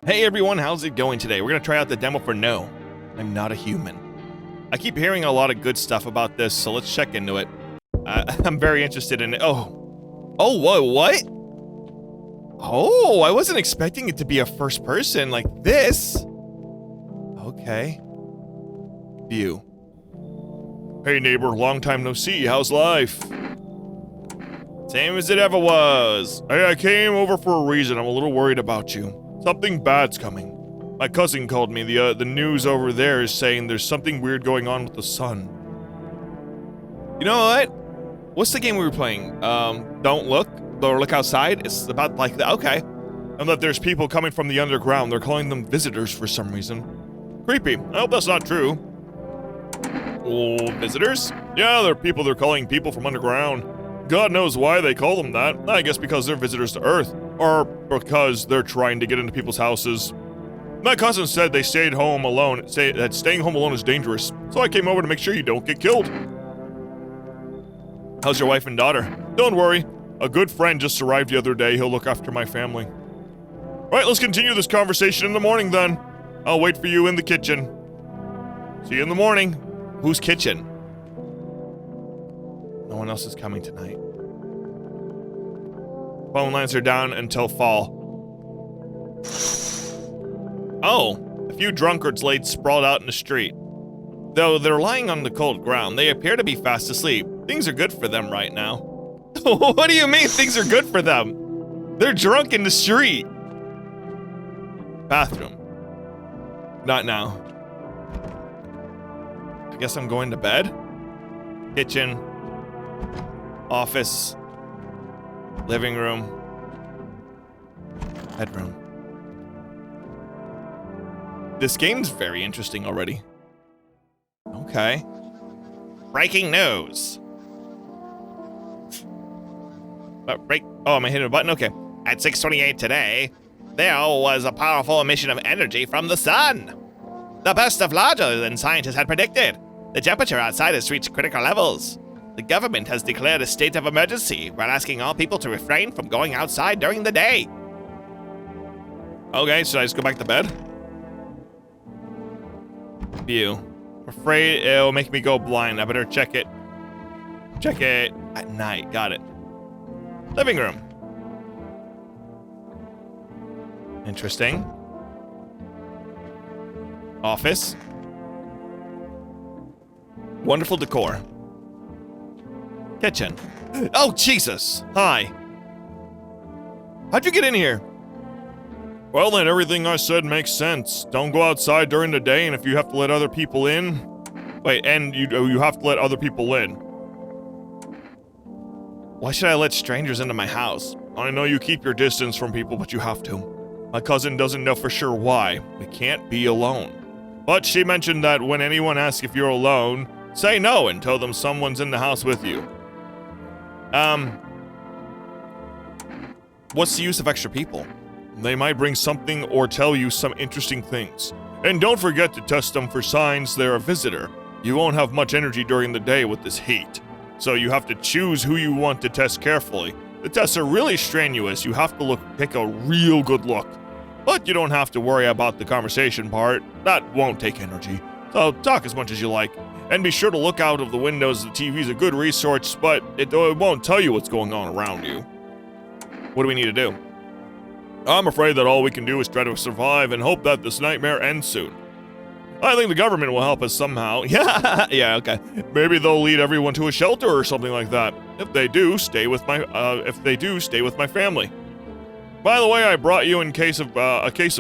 Hey everyone, how's it going today? We're gonna try out the demo for No, I'm Not a Human. I keep hearing a lot of good stuff about this, so let's check into it. I'm very interested in it. Oh, whoa, what? Oh, I wasn't expecting it to be a first person like this. Okay. View. Hey neighbor, long time no see, how's life? Same as it ever was. Hey, I came over for a reason, I'm a little worried about you. Something bad's coming. My cousin called me. The news over there is saying there's something weird going on with the sun. You know what? What's the game we were playing? Don't look or look outside? It's about like that. Okay. And that there's people coming from the underground. They're calling them visitors for some reason. Creepy. I hope that's not true. Oh, visitors? Yeah, they're calling people from underground. God knows why they call them that. I guess because they're visitors to Earth. Or because they're trying to get into people's houses. My cousin said they stayed home alone, that staying home alone is dangerous. So I came over to make sure you don't get killed. How's your wife and daughter? Don't worry. A good friend just arrived the other day. He'll look after my family. Alright, let's continue this conversation in the morning then. I'll wait for you in the kitchen. See you in the morning. Whose kitchen? No one else is coming tonight. Phone lines are down until fall. Oh, a few drunkards laid sprawled out in the street. Though they're lying on the cold ground, they appear to be fast asleep. Things are good for them right now. What do you mean things are good for them? They're drunk in the street. Bathroom. Not now. I guess I'm going to bed? Kitchen. Office. Living room. Bedroom. This game's very interesting already. Okay. Breaking news. Oh, am I hitting a button? Okay. At 6:28 today, there was a powerful emission of energy from the sun. The burst of larger than scientists had predicted. The temperature outside has reached critical levels. The government has declared a state of emergency while asking all people to refrain from going outside during the day. Okay, should I just go back to bed? View. I'm afraid it'll make me go blind. I better check it. Check it at night. Got it. Living room. Interesting. Office. Wonderful decor. Kitchen. Oh, Jesus. Hi. How'd you get in here? Well, then everything I said makes sense. Don't go outside during the day, and if you have to let other people in... Wait, and you have to let other people in. Why should I let strangers into my house? I know you keep your distance from people, but you have to. My cousin doesn't know for sure why. We can't be alone. But she mentioned that when anyone asks if you're alone, say no and tell them someone's in the house with you. What's the use of extra people? They might bring something or tell you some interesting things. And don't forget to test them for signs they're a visitor. You won't have much energy during the day with this heat. So you have to choose who you want to test carefully. The tests are really strenuous. You have to take a real good look. But you don't have to worry about the conversation part. That won't take energy. So talk as much as you like. And be sure to look out of the windows. The TV's a good resource, but it won't tell you what's going on around you. What do we need to do? I'm afraid that all we can do is try to survive and hope that this nightmare ends soon. I think the government will help us somehow. Yeah, okay. Maybe they'll lead everyone to a shelter or something like that. If they do, stay with my family. By the way, I brought you a case of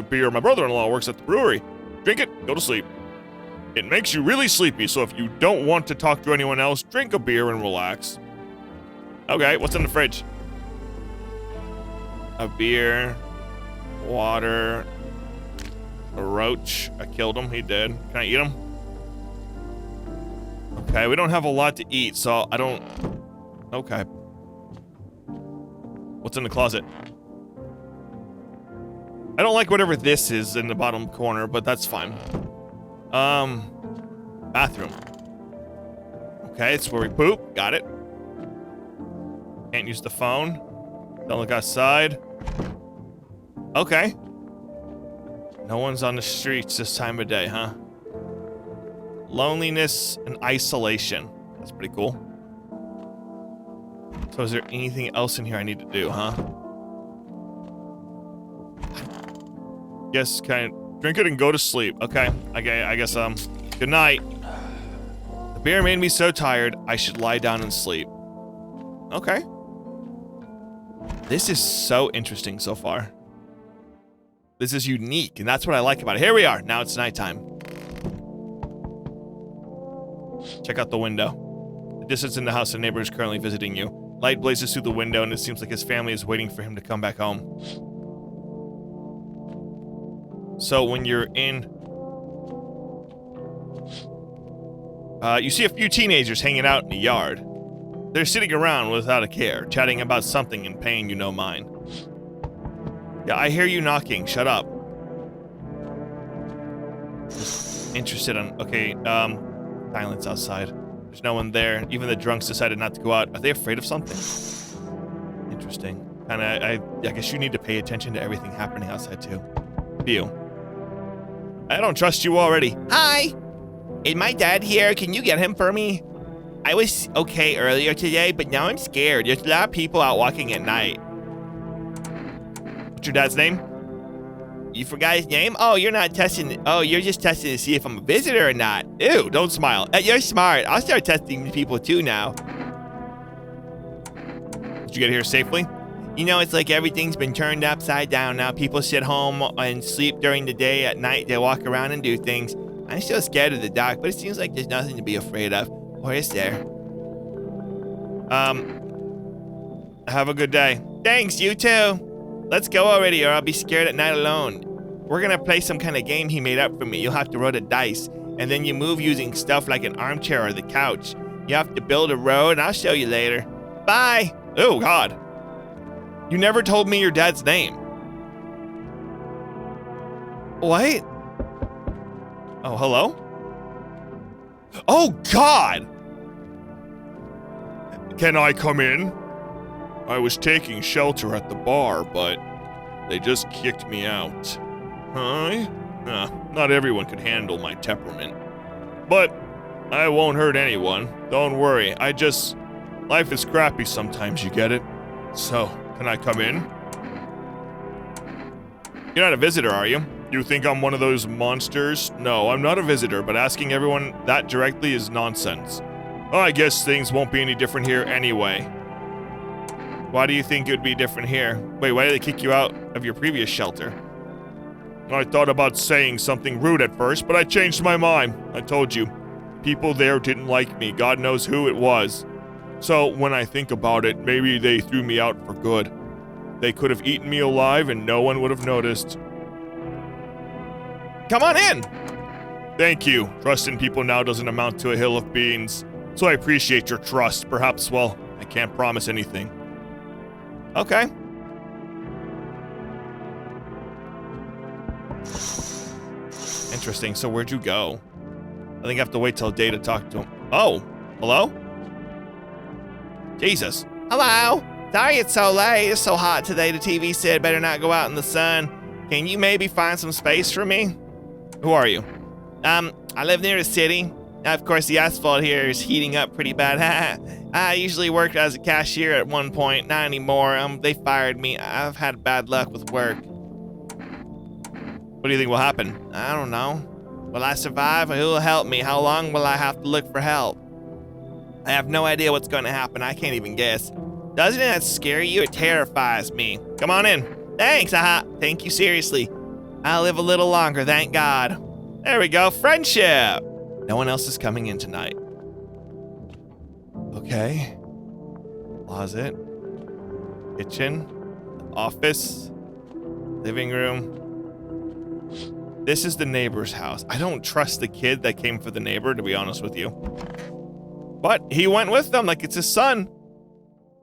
beer. My brother-in-law works at the brewery. Drink it, go to sleep. It makes you really sleepy, so if you don't want to talk to anyone else, drink a beer and relax. Okay, what's in the fridge? A beer, water, a roach. I killed him, he did. Can I eat him? Okay, we don't have a lot to eat, so I don't... Okay. What's in the closet? I don't like whatever this is in the bottom corner, but that's fine. Bathroom. Okay, it's where we poop. Got it. Can't use the phone. Don't look outside. Okay. No one's on the streets this time of day, huh? Loneliness and isolation. That's pretty cool. So is there anything else in here I need to do, huh? Yes, kind of drink it and go to sleep. Okay, I guess, good night. The beer made me so tired, I should lie down and sleep. Okay. This is so interesting so far. This is unique, and that's what I like about it. Here we are. Now it's nighttime. Check out the window. The distance in the house, the neighbor is currently visiting you. Light blazes through the window, and it seems like his family is waiting for him to come back home. So when you're in... you see a few teenagers hanging out in the yard. They're sitting around without a care, chatting about something and paying you no mind. Yeah, I hear you knocking. Shut up. Just interested on... Okay, silence outside. There's no one there. Even the drunks decided not to go out. Are they afraid of something? Interesting. And I guess you need to pay attention to everything happening outside too. You. I don't trust you already. Hi! Is my dad here? Can you get him for me? I was okay earlier today, but now I'm scared. There's a lot of people out walking at night. What's your dad's name? You forgot his name? Oh, you're not testing. Oh, you're just testing to see if I'm a visitor or not. Ew, don't smile. You're smart. I'll start testing people too now. Did you get here safely? You know, it's like everything's been turned upside down now. People sit home and sleep during the day. At night, they walk around and do things. I'm still scared of the dark, but it seems like there's nothing to be afraid of. Or is there? Have a good day. Thanks, you too. Let's go already, or I'll be scared at night alone. We're gonna play some kind of game he made up for me. You'll have to roll the dice, and then you move using stuff like an armchair or the couch. You have to build a road, and I'll show you later. Bye. Oh, God. You never told me your dad's name. What? Oh, hello? Oh, God! Can I come in? I was taking shelter at the bar, but they just kicked me out. Huh? Not everyone could handle my temperament. But I won't hurt anyone. Don't worry, life is crappy sometimes, you get it? So, can I come in? You're not a visitor, are you? You think I'm one of those monsters? No, I'm not a visitor, but asking everyone that directly is nonsense. Well, I guess things won't be any different here anyway. Why do you think it would be different here? Wait, why did they kick you out of your previous shelter? I thought about saying something rude at first, but I changed my mind. I told you, people there didn't like me. God knows who it was. So when I think about it, maybe they threw me out for good. They could have eaten me alive and no one would have noticed. Come on in! Thank you. Trust in people now doesn't amount to a hill of beans. So I appreciate your trust. Perhaps, well, I can't promise anything. Okay. Interesting. So where'd you go? I think I have to wait till day to talk to him. Oh, hello? Jesus. Hello. Sorry it's so late. It's so hot today. The TV said better not go out in the sun. Can you maybe find some space for me? Who are you? I live near the city. Of course, the asphalt here is heating up pretty bad. I usually worked as a cashier at one point, not anymore. They fired me. I've had bad luck with work. What do you think will happen? I don't know. Will I survive? Who will help me? How long will I have to look for help? I have no idea what's going to happen. I can't even guess. Doesn't that scare you? It terrifies me. Come on in. Thanks, haha. Thank you, seriously. I'll live a little longer, thank God. There we go, friendship. No one else is coming in tonight. Okay. Closet. Kitchen. Office. Living room. This is the neighbor's house. I don't trust the kid that came for the neighbor, to be honest with you. But he went with them like it's his son.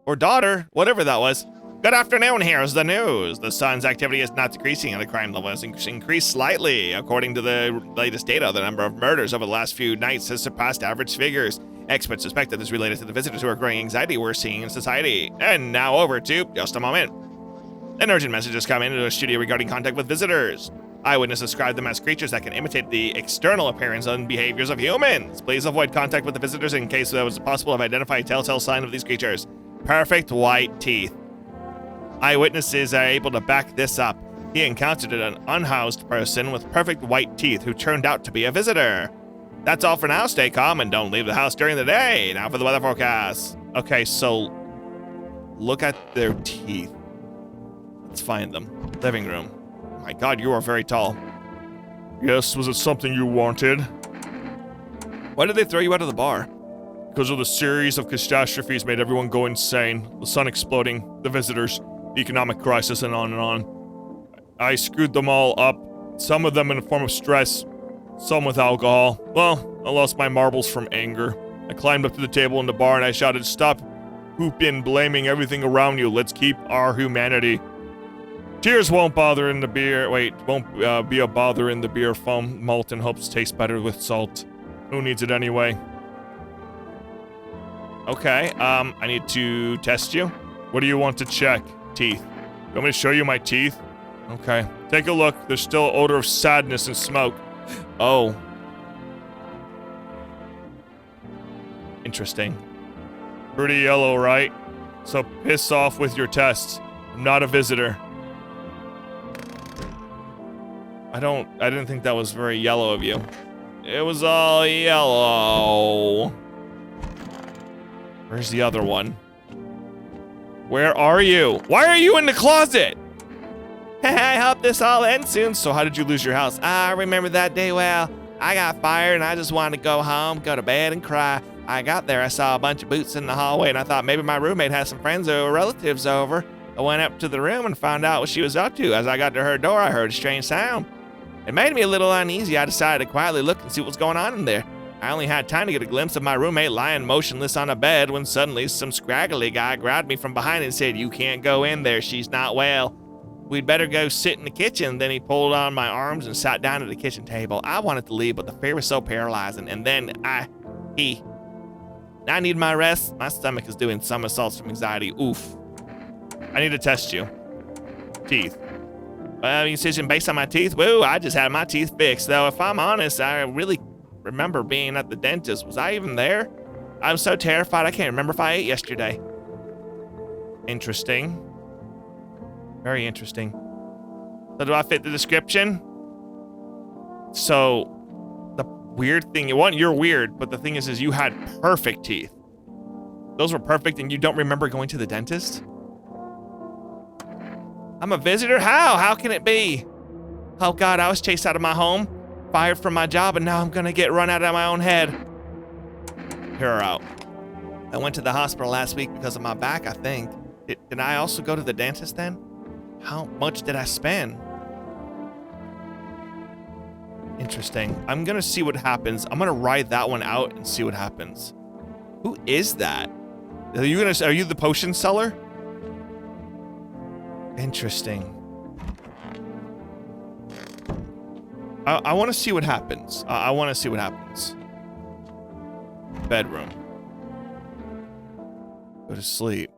Or daughter, whatever that was. Good afternoon, here's the news. The sun's activity is not decreasing and the crime level has increased slightly. According to the latest data, the number of murders over the last few nights has surpassed average figures. Experts suspect that this is related to the visitors who are growing anxiety we're seeing in society. And now over to, just a moment. An urgent message has come into the studio regarding contact with visitors. Eyewitnesses describe them as creatures that can imitate the external appearance and behaviors of humans. Please avoid contact with the visitors in case it was possible to identify a telltale sign of these creatures. Perfect white teeth. Eyewitnesses are able to back this up. He encountered an unhoused person with perfect white teeth who turned out to be a visitor. That's all for now. Stay calm and don't leave the house during the day. Now for the weather forecast. Okay, so look at their teeth. Let's find them. Living room. Oh my God, you are very tall. Yes, was it something you wanted? Why did they throw you out of the bar? Because of the series of catastrophes made everyone go insane. The sun exploding, the visitors, the economic crisis, and on and on. I screwed them all up. Some of them in the form of stress. Some with alcohol. Well, I lost my marbles from anger. I climbed up to the table in the bar and I shouted, "Stop whooping, blaming everything around you. Let's keep our humanity. Tears won't bother in the beer. Wait, won't be a bother in the beer. Foam, malt, and hopes taste better with salt. Who needs it anyway?" Okay, I need to test you. What do you want to check? Teeth. You want me to show you my teeth? Okay, take a look. There's still an odor of sadness and smoke. Oh. Interesting. Pretty yellow, right? So piss off with your tests. I'm not a visitor. I didn't think that was very yellow of you. It was all yellow. Where's the other one? Where are you? Why are you in the closet? I hope this all ends soon. So how did you lose your house? I remember that day well. I got fired and I just wanted to go home, go to bed and cry. I got there, I saw a bunch of boots in the hallway and I thought maybe my roommate had some friends or relatives over. I went up to the room and found out what she was up to. As I got to her door, I heard a strange sound. It made me a little uneasy. I decided to quietly look and see what was going on in there. I only had time to get a glimpse of my roommate lying motionless on a bed when suddenly some scraggly guy grabbed me from behind and said, "You can't go in there, she's not well. We'd better go sit in the kitchen." Then he pulled on my arms and sat down at the kitchen table. I wanted to leave, but the fear was so paralyzing. And then I need my rest. My stomach is doing somersaults from anxiety. Oof. I need to test you. Teeth. Incision based on my teeth? Woo, I just had my teeth fixed. Though, if I'm honest, I really remember being at the dentist. Was I even there? I'm so terrified I can't remember if I ate yesterday. Interesting. Very interesting. So do I fit the description? So the weird thing, you're weird, but the thing is you had perfect teeth. Those were perfect and you don't remember going to the dentist? I'm a visitor? How can it be? Oh God, I was chased out of my home, fired from my job, and now I'm gonna get run out of my own head. Hear her out. I went to the hospital last week because of my back, I think. Did I also go to the dentist then? How much did I spend? Interesting. I'm gonna see what happens. I'm gonna ride that one out and see what happens. Who is that? Are you the potion seller? Interesting. I want to see what happens. I want to see what happens. Bedroom. Go to sleep.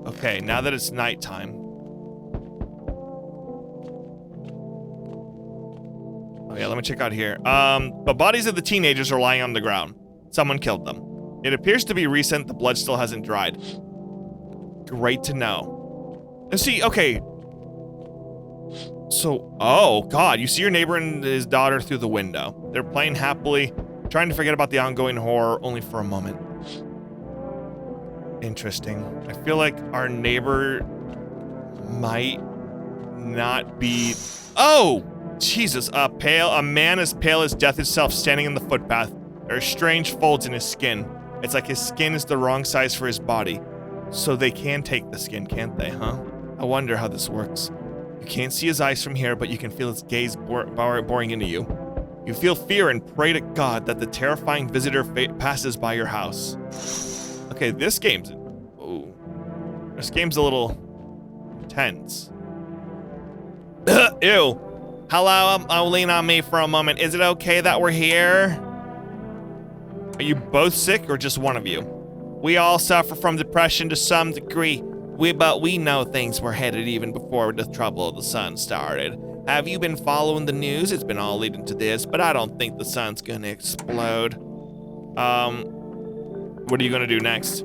Okay, now that it's nighttime. Oh yeah, let me check out here. The bodies of the teenagers are lying on the ground. Someone killed them. It appears to be recent. The blood still hasn't dried. Great to know. And see, okay. So, oh God, you see your neighbor and his daughter through the window. They're playing happily, trying to forget about the ongoing horror only for a moment. Interesting. I feel like our neighbor might not be... Oh! Jesus, a man as pale as death itself standing in the footpath. There are strange folds in his skin. It's like his skin is the wrong size for his body. So they can take the skin, can't they, huh? I wonder how this works. You can't see his eyes from here, but you can feel his gaze boring into you. You feel fear and pray to God that the terrifying visitor passes by your house. Okay, this game's a little tense. Ew. Hello, I'll lean on me for a moment. Is it okay that we're here? Are you both sick or just one of you? We all suffer from depression to some degree. But we know things were headed even before the trouble of the sun started. Have you been following the news? It's been all leading to this, but I don't think the sun's gonna explode. What are you gonna do next?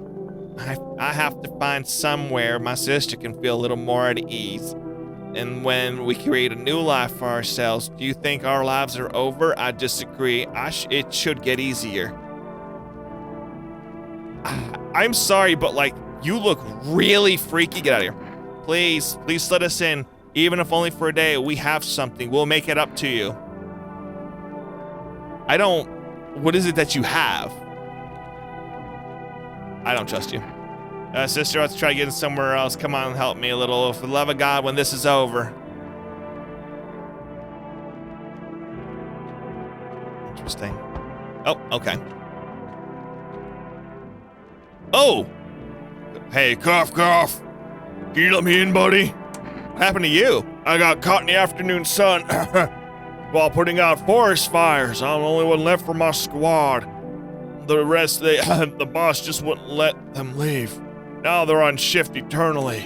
I have to find somewhere my sister can feel a little more at ease. And when we create a new life for ourselves, do you think our lives are over? I disagree. It should get easier. I'm sorry, but like, you look really freaky. Get out of here. Please let us in. Even if only for a day, we have something. We'll make it up to you. What is it that you have? I don't trust you. Sister, let's try getting somewhere else. Come on, help me a little. For the love of God, when this is over. Interesting. Oh, okay. Oh! Hey, cough, cough. Can you let me in, buddy? What happened to you? I got caught in the afternoon sun while putting out forest fires. I'm the only one left from my squad. The rest, the boss just wouldn't let them leave. Now they're on shift eternally.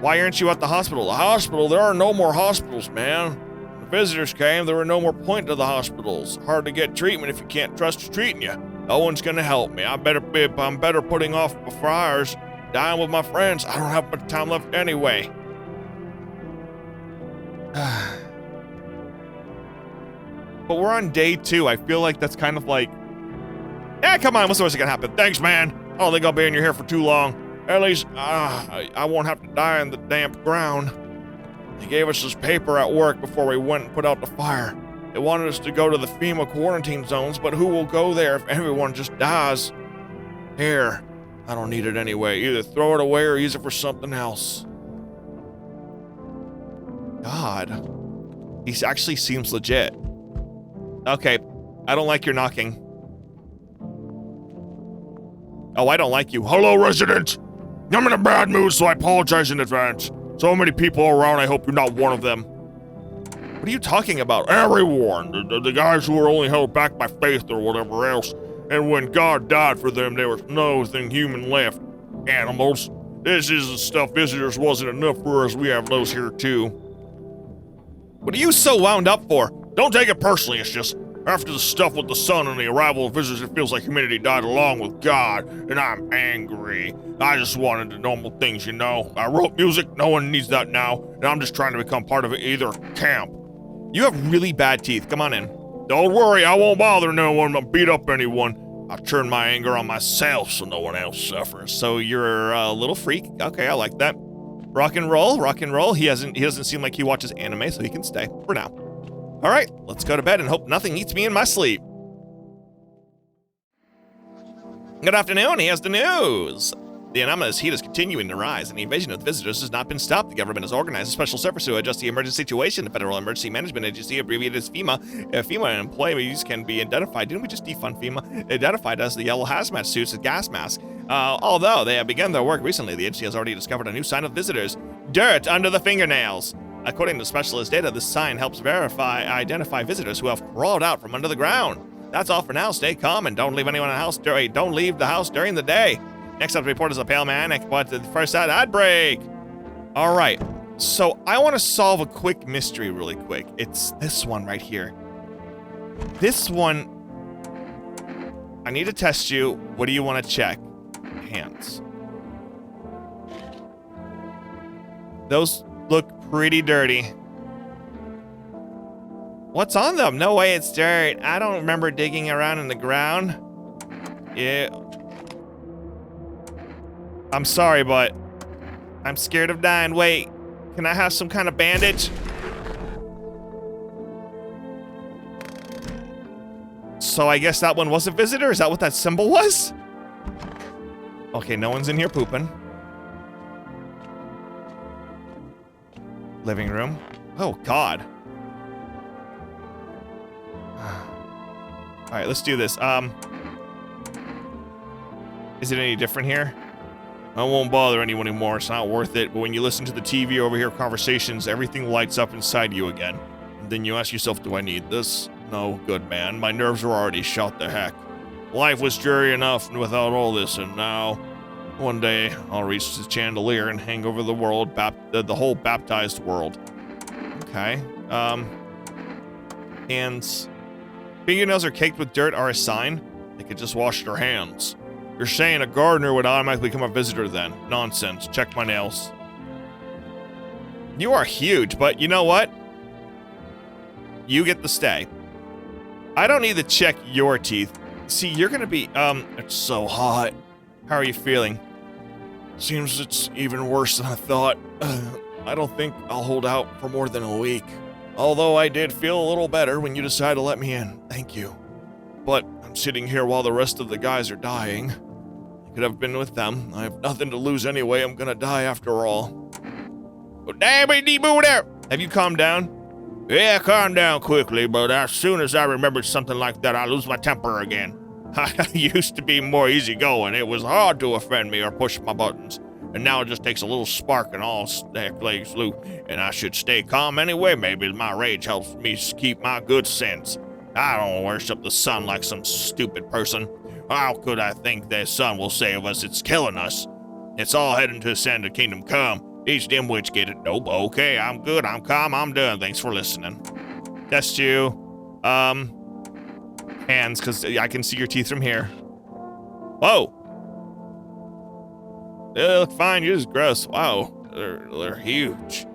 Why aren't you at the hospital? The hospital? There are no more hospitals, man. When the visitors came, there were no more point to the hospitals. Hard to get treatment if you can't trust who's treating you. No one's gonna help me. I'm better putting off the fires, dying with my friends. I don't have much time left anyway. But we're on day 2. I feel like that's kind of like, yeah, come on, what's the worst that can happen? Thanks, man. I don't think I'll be in your hair for too long. At least, I won't have to die in the damp ground. They gave us this paper at work before we went and put out the fire. They wanted us to go to the FEMA quarantine zones, but who will go there if everyone just dies? Here, I don't need it anyway. Either throw it away or use it for something else. God, he actually seems legit. Okay, I don't like your knocking. Oh, I don't like you. Hello, resident. I'm in a bad mood, so I apologize in advance. So many people around, I hope you're not one of them. What are you talking about? Everyone. The guys who were only held back by faith or whatever else. And when God died for them, there was nothing human left. Animals. This is the stuff visitors wasn't enough for us. We have those here, too. What are you so wound up for? Don't take it personally, it's just after the stuff with the sun and the arrival of visitors, it feels like humanity died along with God, and I'm angry. I just wanted the normal things, you know. I wrote music, no one needs that now, and I'm just trying to become part of it either camp. You have really bad teeth, come on in. Don't worry, I won't bother no one, I'll beat up anyone. I'll turn my anger on myself so no one else suffers. So you're a little freak, okay, I like that. Rock and roll, rock and roll. He doesn't seem like he watches anime, so he can stay for now. All right, let's go to bed and hope nothing eats me in my sleep. Good afternoon, here's the news. The anomalous heat is continuing to rise, and the invasion of the visitors has not been stopped. The government has organized a special service to adjust the emergency situation. The Federal Emergency Management Agency, abbreviated as FEMA. FEMA employees can be identified. Didn't we just defund FEMA? Identified as the yellow hazmat suits and gas masks. Although they have begun their work recently, the agency has already discovered a new sign of visitors. Dirt under the fingernails. According to specialist data, this sign helps identify visitors who have crawled out from under the ground. That's all for now. Stay calm and don't leave anyone in the house. Don't leave the house during the day. Next up to report is a pale man. But the first ad break. All right. So I want to solve a quick mystery really quick. It's this one right here. This one. I need to test you. What do you want to check? Hands. Those look pretty dirty. What's on them? No way it's dirt. I don't remember digging around in the ground. Yeah. I'm sorry, but I'm scared of dying. Wait, can I have some kind of bandage? So I guess that one was a visitor? Is that what that symbol was? Okay, no one's in here pooping. Living room. Oh, God. All right, let's do this. Is it any different here? I won't bother anyone anymore. It's not worth it. But when you listen to the TV or overhear conversations, everything lights up inside you again. And then you ask yourself, do I need this? No, good man. My nerves were already shot to heck. Life was dreary enough without all this, and now One day, I'll reach the chandelier and hang over the world, the whole baptized world. Okay. Hands. Fingernails are caked with dirt are a sign. They could just wash their hands. You're saying a gardener would automatically become a visitor then. Nonsense. Check my nails. You are huge, but you know what? You get to stay. I don't need to check your teeth. See, you're gonna be, it's so hot. How are you feeling? Seems it's even worse than I thought. I don't think I'll hold out for more than a week. Although I did feel a little better when you decided to let me in. Thank you. But I'm sitting here while the rest of the guys are dying. I could have been with them. I have nothing to lose anyway. I'm gonna die after all. Have you calmed down? Yeah, calm down quickly, but as soon as I remembered something like that, I lose my temper again. I used to be more easygoing. It was hard to offend me or push my buttons. And now it just takes a little spark and all stack legs loose. And I should stay calm anyway. Maybe my rage helps me keep my good sense. I don't worship the sun like some stupid person. How could I think the sun will save us? It's killing us. It's all heading to ascend the kingdom come. Each dimwitch get it. Nope, okay, I'm good, I'm calm, I'm done. Thanks for listening. Test you. Hands, because I can see your teeth from here. Whoa. They look fine, you're just gross. Wow, they're huge.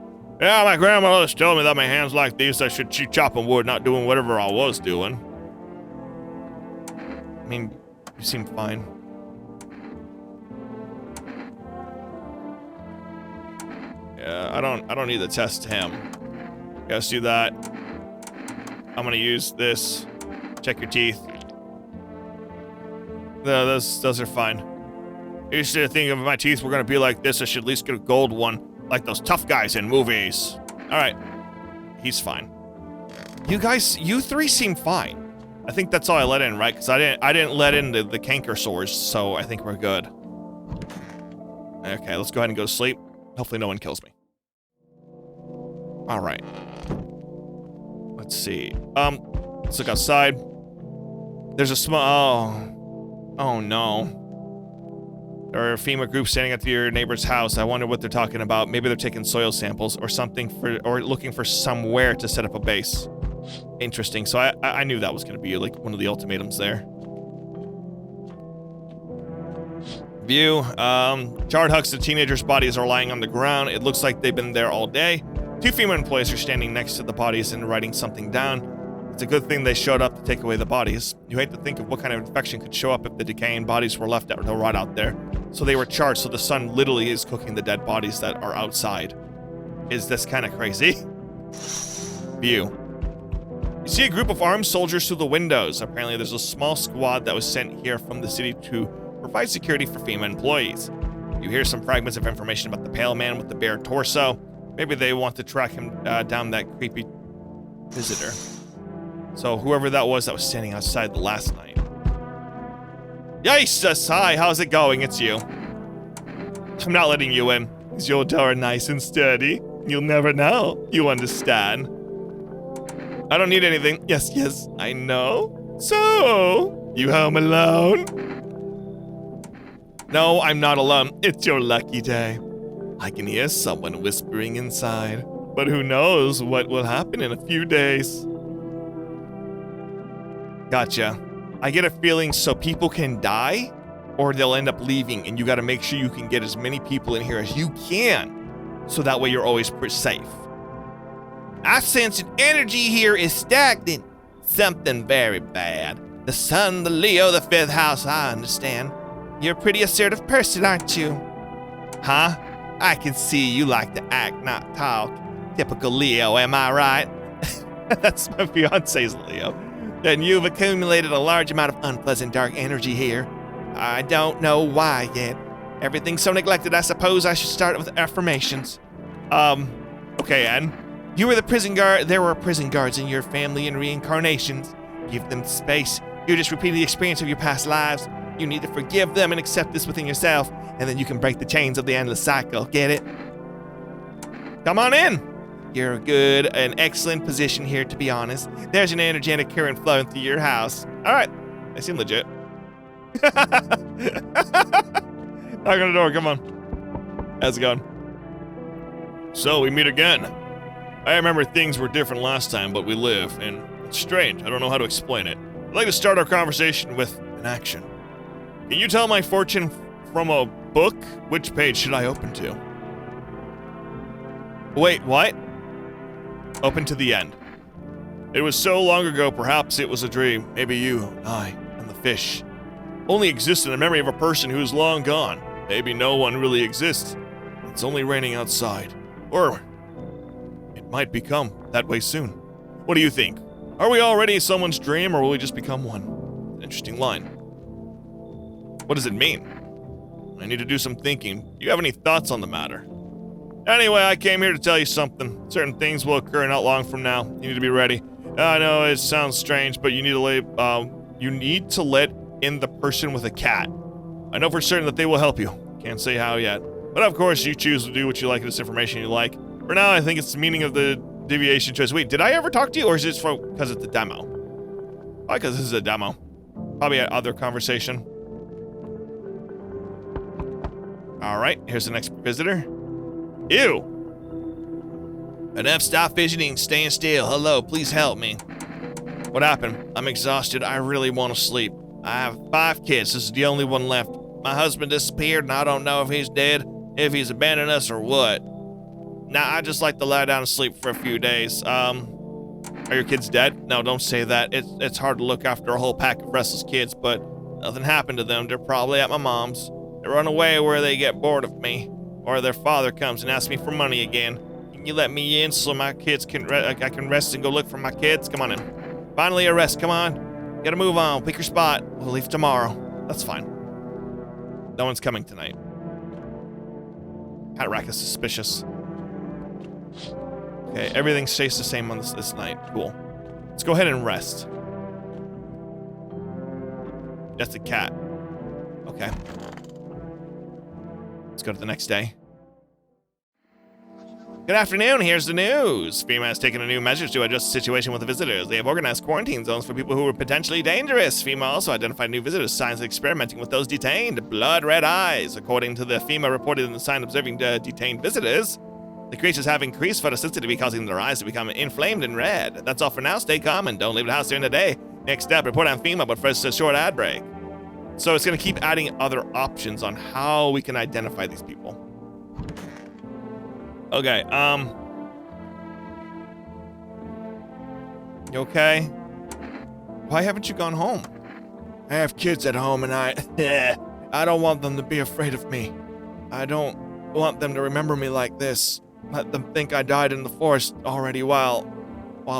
Yeah, my grandma always told me that my hands like these, I should keep chopping wood, not doing whatever I was doing. I mean, you seem fine. Yeah, I don't need to test him. Let's do that. I'm gonna use this. Check your teeth. No, those are fine. I used to think if my teeth were gonna be like this, I should at least get a gold one, like those tough guys in movies. All right, he's fine. You three seem fine. I think that's all I let in, right? Because I didn't let in the canker sores, so I think we're good. Okay, let's go ahead and go to sleep. Hopefully no one kills me. All right. Let's see. Let's look outside. There's a small. Oh no. There are FEMA groups standing at your neighbor's house. I wonder what they're talking about. Maybe they're taking soil samples or something or looking for somewhere to set up a base. Interesting. So I knew that was going to be like one of the ultimatums there. View. Charred hucks of teenagers' bodies are lying on the ground. It looks like they've been there all day. 2 FEMA employees are standing next to the bodies and writing something down. It's a good thing they showed up to take away the bodies. You hate to think of what kind of infection could show up if the decaying bodies were left out to rot out there. So they were charred, so the sun literally is cooking the dead bodies that are outside. Is this kind of crazy? View. You see a group of armed soldiers through the windows. Apparently there's a small squad that was sent here from the city to provide security for FEMA employees. You hear some fragments of information about the pale man with the bare torso. Maybe they want to track him down, that creepy visitor. So whoever that was standing outside the last night. Yikes! Hi, how's it going? It's you. I'm not letting you in. Is your door nice and sturdy? You'll never know. You understand? I don't need anything. Yes, I know. So, you home alone? No, I'm not alone. It's your lucky day. I can hear someone whispering inside, but who knows what will happen in a few days. Gotcha. I get a feeling so people can die, or they'll end up leaving, and you gotta make sure you can get as many people in here as you can, so that way you're always safe. I sense an energy here is stagnant. Something very bad. The sun, the Leo, the 5th house, I understand. You're a pretty assertive person, aren't you? Huh? I can see you like to act, not talk. Typical Leo, am I right? That's my fiance's Leo. And you've accumulated a large amount of unpleasant dark energy here. I don't know why yet. Everything's so neglected, I suppose I should start with affirmations. Okay, Anne. You were the prison guard. There were prison guards in your family in reincarnations. Give them space. You're just repeating the experience of your past lives. You need to forgive them and accept this within yourself, and then you can break the chains of the endless cycle. Get it? Come on in. You're a good, an excellent position here, to be honest. There's an energetic current flowing through your house. All right. They seem legit. Knock on the door, come on. How's it going? So, we meet again. I remember things were different last time, but we live, and it's strange. I don't know how to explain it. I'd like to start our conversation with an action. Can you tell my fortune from a book? Which page should I open to? Wait, what? Open to the end. It was so long ago, perhaps it was a dream. Maybe you, I, and the fish only exist in the memory of a person who is long gone. Maybe no one really exists. It's only raining outside. Or it might become that way soon. What do you think? Are we already someone's dream, or will we just become one? Interesting line. What does it mean? I need to do some thinking. Do you have any thoughts on the matter? Anyway, I came here to tell you something. Certain things will occur not long from now. You need to be ready. I know it sounds strange, but you need to let in the person with a cat. I know for certain that they will help you. Can't say how yet. But of course, you choose to do what you like with this information you like. For now, I think it's the meaning of the deviation choice. Wait, did I ever talk to you, or is it because it's a demo? Probably because this is a demo. Probably an other conversation. Alright, here's the next visitor. Ew! Enough, stop fidgeting, stand still. Hello, please help me. What happened? I'm exhausted, I really want to sleep. I have 5 kids, this is the only one left. My husband disappeared and I don't know if he's dead, if he's abandoned us or what. Nah, I just like to lie down and sleep for a few days. Are your kids dead? No, don't say that. It's hard to look after a whole pack of restless kids, but nothing happened to them. They're probably at my mom's. They run away where they get bored of me, or their father comes and asks me for money again. Can you let me in so my kids can I can rest and go look for my kids? Come on in. Finally a rest, come on. Gotta move on, pick your spot. We'll leave tomorrow. That's fine. No one's coming tonight. Cat rack is suspicious. Okay, everything stays the same on this night. Cool. Let's go ahead and rest. That's a cat. Okay. Let's go to the next day. Good afternoon, here's the news. FEMA has taken a new measures to adjust the situation with the visitors. They have organized quarantine zones for people who are potentially dangerous. FEMA also identified new visitors, signs of experimenting with those detained. Blood red eyes. According to the FEMA reported in the sign observing detained visitors, the creatures have increased photosensitivity, causing their eyes to become inflamed and red. That's all for now. Stay calm and don't leave the house during the day. Next up, report on FEMA, but first a short ad break. So it's going to keep adding other options on how we can identify these people. Okay, you okay? Why haven't you gone home? I have kids at home and I don't want them to be afraid of me. I don't want them to remember me like this. Let them think I died in the forest already while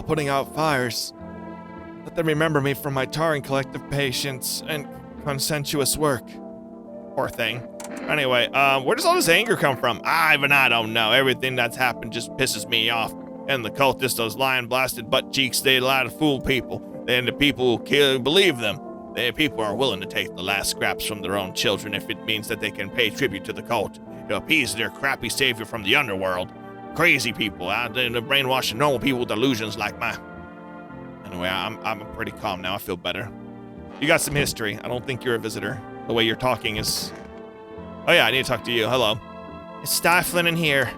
putting out fires. Let them remember me for my tarring collective patience and consensuous work. Poor thing. Anyway, where does all this anger come from? I don't know. Everything that's happened just pisses me off. And the cultists, those lying blasted butt cheeks, they lie to fool people. And the people who believe them. The people are willing to take the last scraps from their own children if it means that they can pay tribute to the cult to appease their crappy savior from the underworld. Crazy people out there brainwashing normal people with delusions like mine. Anyway, I'm pretty calm now. I feel better. You got some history. I don't think you're a visitor. The way you're talking is... Oh yeah, I need to talk to you. Hello. It's stifling in here.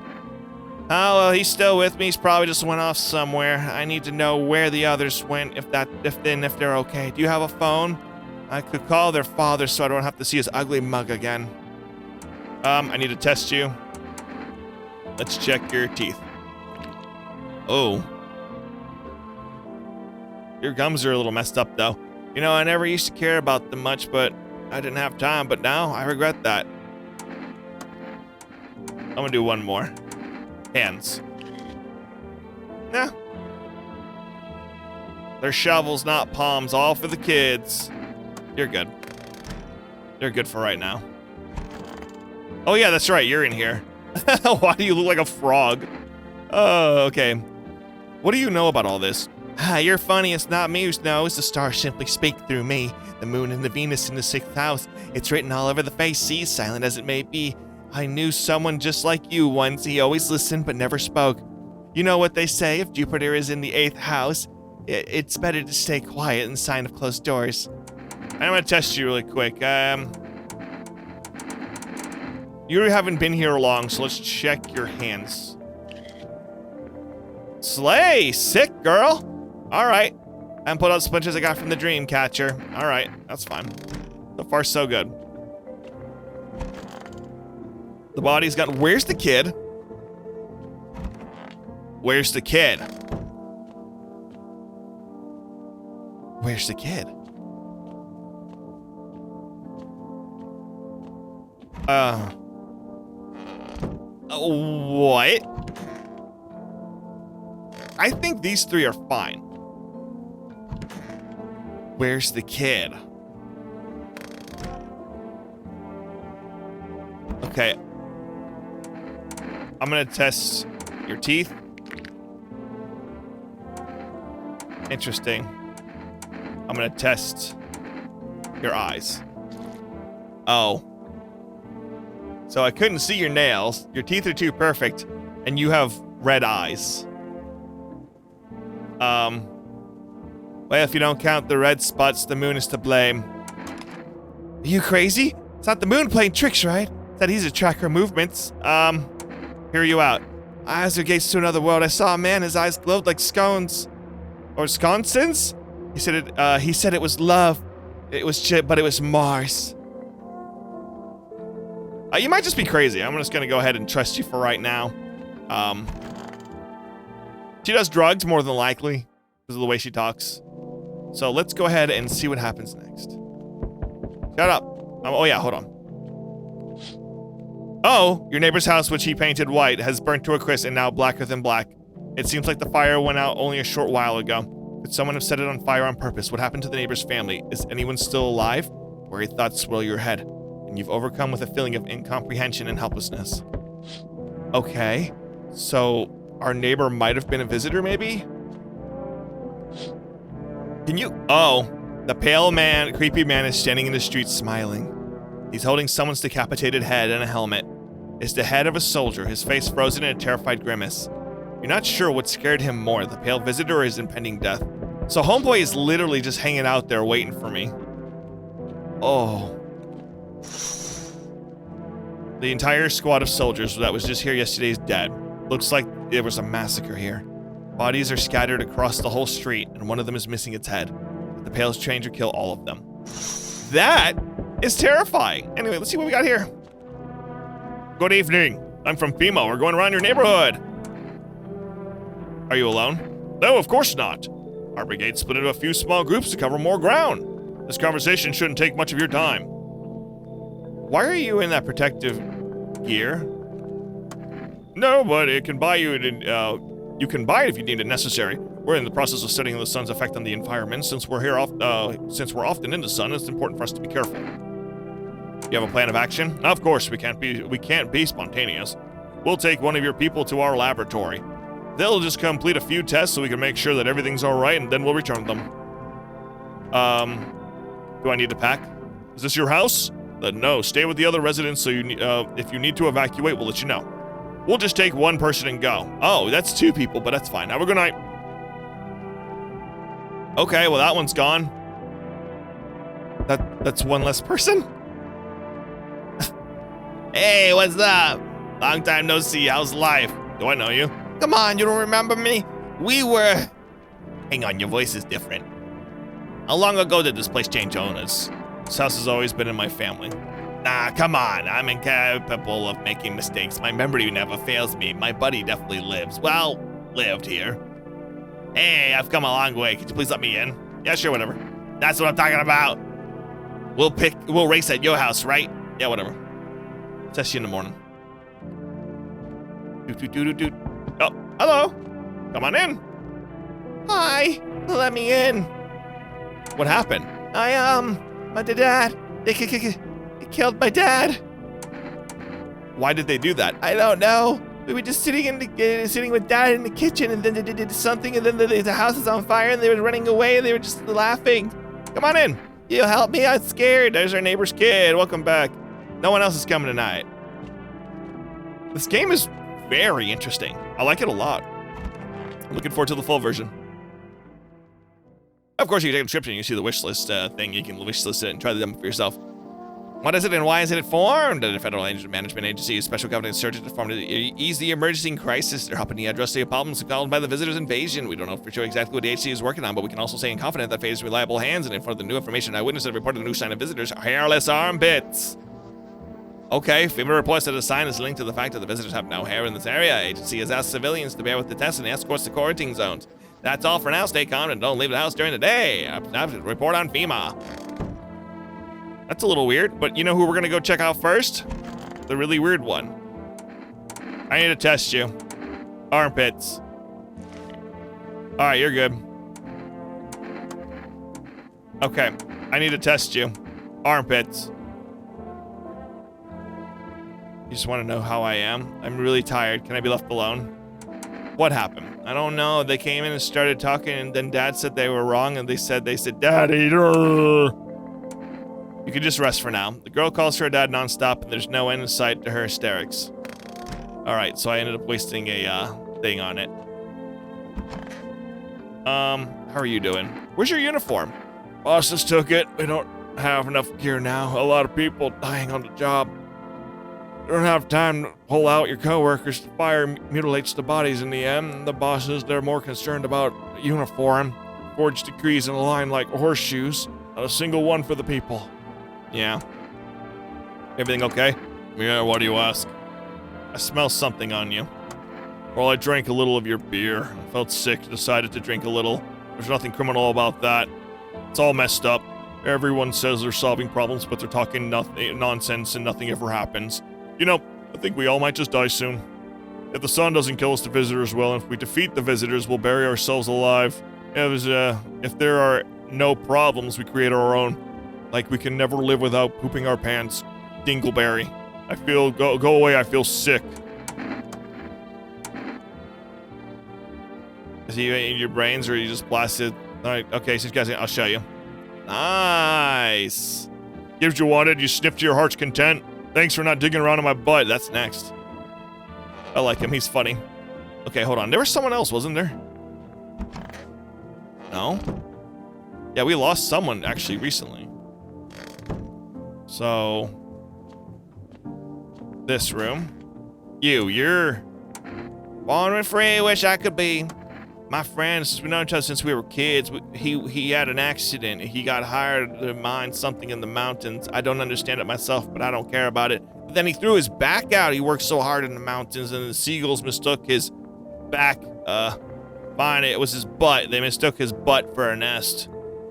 Oh, well, he's still with me. He's probably just went off somewhere. I need to know where the others went, if they're okay. Do you have a phone? I could call their father so I don't have to see his ugly mug again. I need to test you. Let's check your teeth. Oh. Your gums are a little messed up, though. You know, I never used to care about them much, but I didn't have time, but now I regret that. I'm gonna do one more. Hands. Nah. They're shovels, not palms, all for the kids. You're good. You're good for right now. Oh yeah, that's right, you're in here. Why do you look like a frog? Oh, okay. What do you know about all this? You're funny, it's not me who knows. The stars simply speak through me. The moon and the Venus in the 6th house. It's written all over the face, see, silent as it may be. I knew someone just like you once. He always listened but never spoke. You know what they say, if Jupiter is in the 8th house, it's better to stay quiet and sign of closed doors. I'm gonna test you really quick. You haven't been here long, so let's check your hands. Slay! Sick, girl! Alright. And put out splinters I got from the dream catcher. Alright, that's fine. So far, so good. The body's got... Where's the kid? Where's the kid? Where's the kid? What? I think these three are fine. Where's the kid? Okay. I'm gonna test your teeth. Interesting. I'm gonna test your eyes. Oh. So I couldn't see your nails. Your teeth are too perfect, and you have red eyes. Well, if you don't count the red spots, the moon is to blame. Are you crazy? It's not the moon playing tricks, right? It's that he's a tracker of movements. Hear you out. Eyes are gates to another world. I saw a man, his eyes glowed like scones. Or sconsons? He said it was love. It was shit, but it was Mars. You might just be crazy. I'm just gonna go ahead and trust you for right now. She does drugs, more than likely, because of the way she talks. So let's go ahead and see what happens next. Shut up. Oh yeah, hold on. Oh, your neighbor's house, which he painted white, has burnt to a crisp and now blacker than black. It seems like the fire went out only a short while ago. Could someone have set it on fire on purpose? What happened to the neighbor's family? Is anyone still alive? Worried thoughts swirl your head, and you've overcome with a feeling of incomprehension and helplessness. Okay, so our neighbor might have been a visitor, maybe? Can you... Oh, the pale man, creepy man is standing in the street smiling. He's holding someone's decapitated head and a helmet. It's the head of a soldier, his face frozen in a terrified grimace. You're not sure what scared him more, the pale visitor or his impending death. So homeboy is literally just hanging out there waiting for me. Oh. The entire squad of soldiers that was just here yesterday is dead. Looks like there was a massacre here. Bodies are scattered across the whole street, and one of them is missing its head. The pale stranger killed all of them. That is terrifying. Anyway, let's see what we got here. Good evening. I'm from FEMA. We're going around your neighborhood. Are you alone? No, of course not. Our brigade split into a few small groups to cover more ground. This conversation shouldn't take much of your time. Why are you in that protective gear? No, but it can buy you. You can buy it if you deem it necessary. We're in the process of studying the sun's effect on the environment. Since we're often in the sun, it's important for us to be careful. You have a plan of action? Of course, we can't be spontaneous. We'll take one of your people to our laboratory. They'll just complete a few tests so we can make sure that everything's all right, and then we'll return them. Do I need to pack? Is this your house? No, stay with the other residents. So if you need to evacuate, we'll let you know. We'll just take one person and go. Oh, that's two people, but that's fine. Have a good night. Okay, well that one's gone. That's one less person? Hey, what's up? Long time no see. How's life? Do I know you? Come on, you don't remember me? We were... Hang on, your voice is different. How long ago did this place change owners? This house has always been in my family. Nah, come on. I'm incapable of making mistakes. My memory never fails me. My buddy definitely lives. Well, lived here. Hey, I've come a long way. Could you please let me in? Yeah, sure, whatever. That's what I'm talking about. We'll race at your house, right? Yeah, whatever. Test you in the morning. Oh, hello. Come on in. Hi. Let me in. What happened? My dad. They killed my dad. Why did they do that? I don't know. We were just sitting with dad in the kitchen, and then they did something, and then the house is on fire, and they were running away, and they were just laughing. Come on in. You'll help me? I'm scared. There's our neighbor's kid. Welcome back. No one else is coming tonight. This game is very interesting. I like it a lot. I'm looking forward to the full version. Of course, you can take a description. You see the wish list thing. You can wish list it and try the demo for yourself. What is it and why is it formed? The Federal Management Agency is special government insurgent formed to ease the emergency crisis. They're helping address the problems caused by the visitors' invasion. We don't know for sure exactly what the agency is working on, but we can also say in confidence that phase reliable hands and in front of the new information eyewitnesses have reported a new sign of visitors, hairless armpits. Okay, FEMA reports that the sign is linked to the fact that the visitors have no hair in this area. Agency has asked civilians to bear with the test and escorts to quarantine zones. That's all for now. Stay calm and don't leave the house during the day. Report on FEMA. That's a little weird, but you know who we're gonna go check out first? The really weird one. I need to test you. Armpits. All right, you're good. Okay, I need to test you. Armpits. You just want to know how I am? I'm really tired. Can I be left alone? What happened? I don't know. They came in and started talking, and then Dad said they were wrong, and they said, Daddy. You can just rest for now. The girl calls her dad nonstop, and there's no end in sight to her hysterics. All right, so I ended up wasting a thing on it. How are you doing? Where's your uniform? Boss just took it. We don't have enough gear now. A lot of people dying on the job. You don't have time to pull out your coworkers. The fire mutilates the bodies in the end. The bosses, they're more concerned about uniform. Forged decrees in a line like horseshoes. Not a single one for the people. Yeah. Everything okay? Yeah, why do you ask? I smell something on you. Well, I drank a little of your beer. I felt sick, decided to drink a little. There's nothing criminal about that. It's all messed up. Everyone says they're solving problems, but they're talking nonsense and nothing ever happens. You know, I think we all might just die soon. If the sun doesn't kill us, the visitors will. And if we defeat the visitors, we'll bury ourselves alive. If there are no problems, we create our own. Like we can never live without pooping our pants. Dingleberry. I feel, go away, I feel sick. Is he in your brains or are you just blasted? Alright, okay, so guys, I'll show you. Nice. Gives you wanted, you sniffed to your heart's content. Thanks for not digging around in my butt. That's next. I like him, he's funny. Okay, hold on. There was someone else, wasn't there? No? Yeah, we lost someone actually recently. So, this room. You're born and free, wish I could be. My friends, we've known each other since we were kids. He had an accident. He got hired to mine something in the mountains. I don't understand it myself, but I don't care about it. But then he threw his back out. He worked so hard in the mountains, and the seagulls mistook his back. Fine, it was his butt. They mistook his butt for a nest.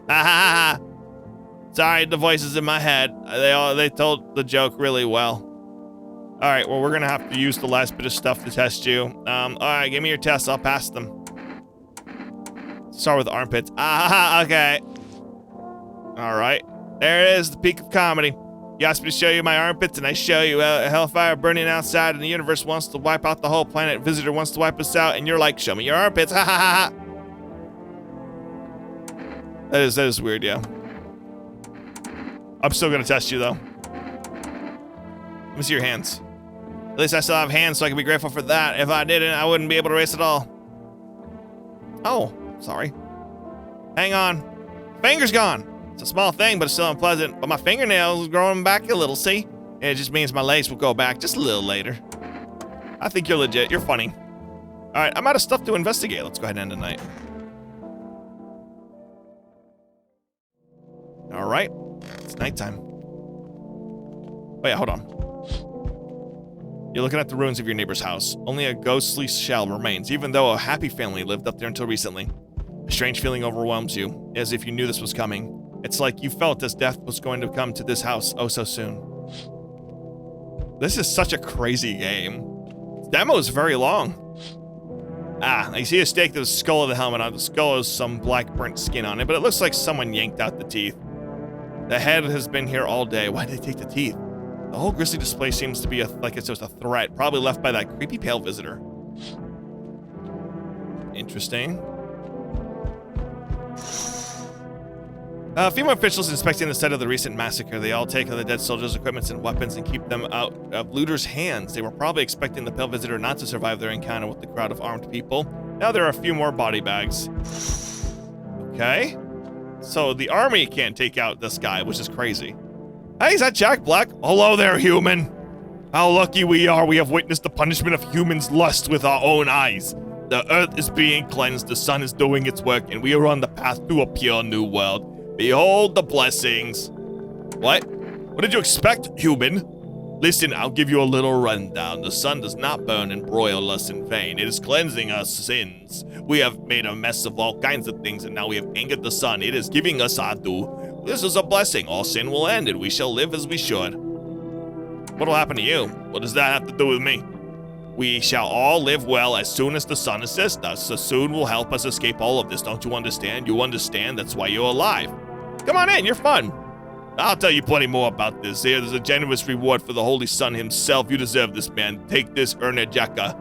Ha ha ha ha. Sorry, the voices in my head. They told the joke really well. All right, well, we're gonna have to use the last bit of stuff to test you. All right, give me your tests. I'll pass them. Start with armpits. Ah, okay. All right, there it is, the peak of comedy. You asked me to show you my armpits, and I show you a hellfire burning outside, and the universe wants to wipe out the whole planet. Visitor wants to wipe us out, and you're like, show me your armpits. Ha ha ha. That is weird, yeah. I'm still gonna test you though. Let me see your hands. At least I still have hands, so I can be grateful for that. If I didn't, I wouldn't be able to race at all. Oh, sorry. Hang on. Finger's gone. It's a small thing, but it's still unpleasant. But my fingernails are growing back a little, see? It just means my lace will go back just a little later. I think you're legit. You're funny. All right, I'm out of stuff to investigate. Let's go ahead and end the night. All right. It's nighttime. Oh yeah, hold on. You're looking at the ruins of your neighbor's house. Only a ghostly shell remains, even though a happy family lived up there until recently. A strange feeling overwhelms you, as if you knew this was coming. It's like you felt as death was going to come to this house oh so soon. This is such a crazy game. This demo is very long. Ah, I see a stake to the skull of the helmet. On the skull is some black burnt skin on it, but it looks like someone yanked out the teeth. The head has been here all day. Why did they take the teeth? The whole grisly display seems to be like it's just a threat, probably left by that creepy pale visitor. Interesting. FEMA officials inspecting the site of the recent massacre. They all take the dead soldiers' equipment and weapons and keep them out of looters' hands. They were probably expecting the pale visitor not to survive their encounter with the crowd of armed people. Now there are a few more body bags. Okay. So the army can't take out this guy, which is crazy. Hey, is that Jack Black? Hello there, human. How lucky we are. We have witnessed the punishment of humans' lust with our own eyes. The earth is being cleansed, the sun is doing its work, and we are on the path to a pure new world. Behold the blessings. What? What did you expect, human? Listen, I'll give you a little rundown. The sun does not burn and broil us in vain. It is cleansing us sins. We have made a mess of all kinds of things, and now we have angered the sun. It is giving us our due. This is a blessing. All sin will end, and we shall live as we should. What will happen to you? What does that have to do with me? We shall all live well as soon as the sun assists us. The sun will help us escape all of this. Don't you understand? You understand. That's why you're alive. Come on in. You're fun. I'll tell you plenty more about this. Here, there's a generous reward for the Holy Sun himself. You deserve this, man. Take this, Ernejaka.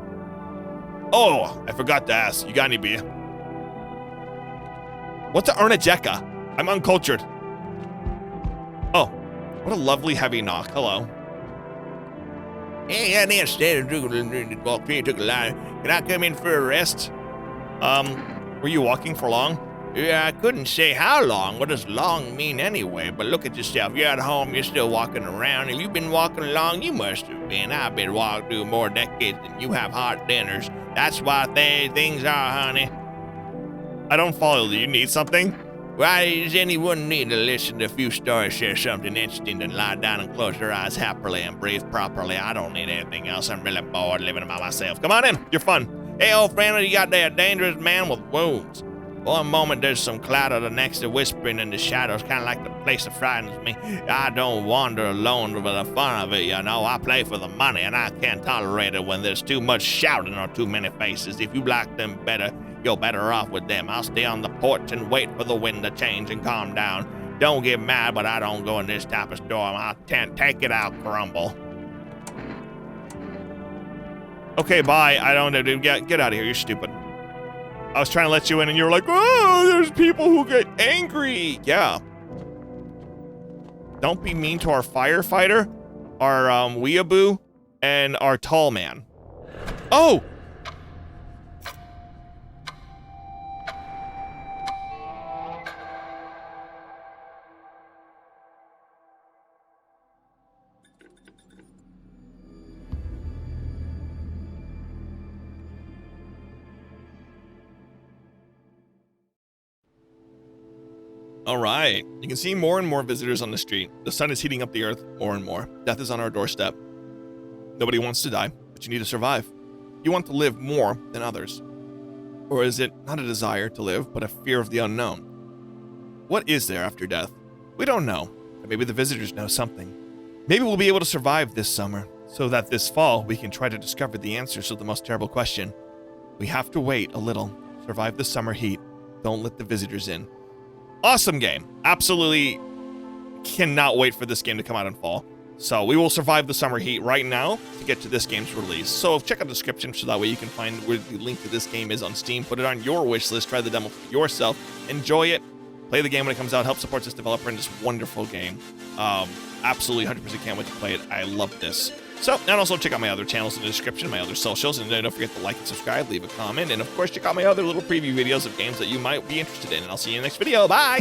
Oh, I forgot to ask. You got any beer? What's a Ernejaka? I'm uncultured. Oh, what a lovely heavy knock. Hello. Hey, I walked in, took a line. Can I come in for a rest? Were you walking for long? Yeah, I couldn't say how long. What does long mean anyway? But look at yourself. You're at home, you're still walking around. If you've been walking along, you must have been. I've been walking through more decades than you have hot dinners. That's why things are, honey. I don't follow. Do you need something? Why does anyone need to listen to a few stories, share something interesting, and lie down and close their eyes happily and breathe properly? I don't need anything else. I'm really bored living by myself. Come on in. You're fun. Hey, old friend, you got there a dangerous man with wounds. One moment there's some clatter, the next a whispering in the shadows, kind of like the place that frightens me. I don't wander alone for the fun of it, you know. I play for the money, and I can't tolerate it when there's too much shouting or too many faces. If you like them better, you're better off with them. I'll stay on the porch and wait for the wind to change and calm down. Don't get mad, but I don't go in this type of storm. I can't take it out, crumble. Okay, bye. I don't know, dude. Get out of here. You're stupid. I was trying to let you in, and you're like, oh, there's people who get angry. Yeah. Don't be mean to our firefighter, our weeaboo, and our tall man. Oh! All right, you can see more and more visitors on the street. The sun is heating up the earth more and more. Death is on our doorstep. Nobody wants to die, but you need to survive. You want to live more than others. Or is it not a desire to live, but a fear of the unknown? What is there after death? We don't know, but maybe the visitors know something. Maybe we'll be able to survive this summer, so that this fall we can try to discover the answers to the most terrible question. We have to wait a little, survive the summer heat. Don't let the visitors in. Awesome game. Absolutely cannot wait for this game to come out in fall. So we will survive the summer heat right now to get to this game's release. So check out the description so that way you can find where the link to this game is on Steam. Put it on your wish list. Try the demo for yourself. Enjoy it. Play the game when it comes out. Help support this developer in this wonderful game. Absolutely 100% can't wait to play it. I love this. So, and also check out my other channels in the description, my other socials, and don't forget to like and subscribe, leave a comment, and of course check out my other little preview videos of games that you might be interested in, and I'll see you in the next video. Bye!